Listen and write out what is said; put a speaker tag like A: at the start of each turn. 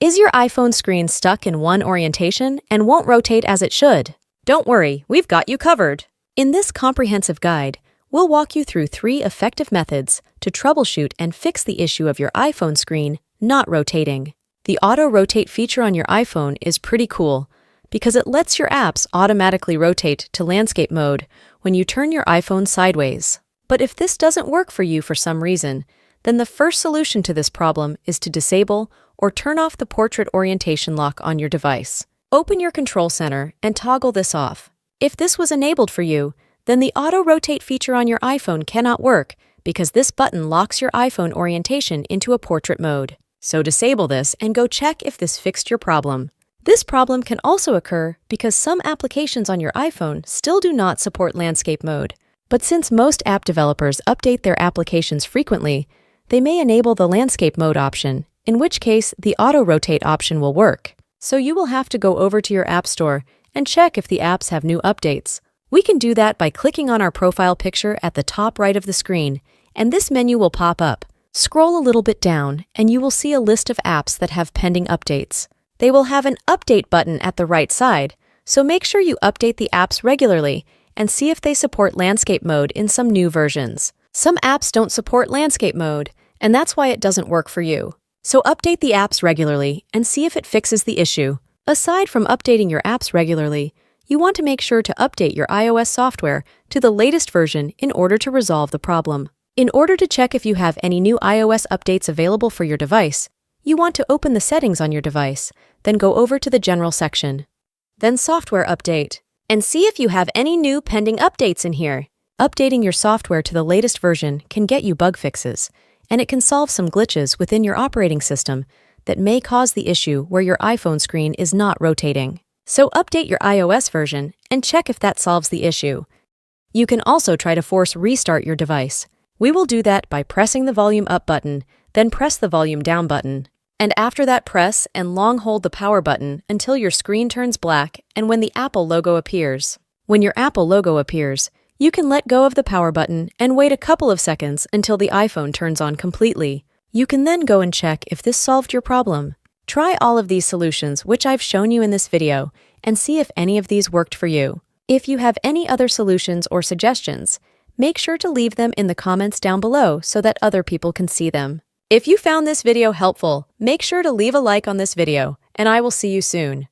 A: Is your iPhone screen stuck in one orientation and won't rotate as it should? Don't worry, we've got you covered. In this comprehensive guide, we'll walk you through 3 effective methods to troubleshoot and fix the issue of your iPhone screen not rotating. The auto-rotate feature on your iPhone is pretty cool because it lets your apps automatically rotate to landscape mode when you turn your iPhone sideways. But if this doesn't work for you for some reason, then the first solution to this problem is to disable or turn off the portrait orientation lock on your device. Open your control center and toggle this off. If this was enabled for you, then the auto-rotate feature on your iPhone cannot work because this button locks your iPhone orientation into a portrait mode. So disable this and go check if this fixed your problem. This problem can also occur because some applications on your iPhone still do not support landscape mode. But since most app developers update their applications frequently, they may enable the landscape mode option, in which case the auto-rotate option will work. So you will have to go over to your App Store and check if the apps have new updates. We can do that by clicking on our profile picture at the top right of the screen, and this menu will pop up. Scroll a little bit down, and you will see a list of apps that have pending updates. They will have an Update button at the right side, so make sure you update the apps regularly and see if they support landscape mode in some new versions. Some apps don't support landscape mode, and that's why it doesn't work for you. So update the apps regularly and see if it fixes the issue. Aside from updating your apps regularly, you want to make sure to update your iOS software to the latest version in order to resolve the problem. In order to check if you have any new iOS updates available for your device, you want to open the settings on your device, then go over to the General section. Then Software Update, and see if you have any new pending updates in here. Updating your software to the latest version can get you bug fixes, and it can solve some glitches within your operating system that may cause the issue where your iPhone screen is not rotating. So update your iOS version and check if that solves the issue. You can also try to force restart your device. We will do that by pressing the volume up button, then press the volume down button. And after that, press and long hold the power button until your screen turns black and when the Apple logo appears. When your Apple logo appears, you can let go of the power button and wait a couple of seconds until the iPhone turns on completely. You can then go and check if this solved your problem. Try all of these solutions which I've shown you in this video and see if any of these worked for you. If you have any other solutions or suggestions, make sure to leave them in the comments down below so that other people can see them. If you found this video helpful, make sure to leave a like on this video, and I will see you soon.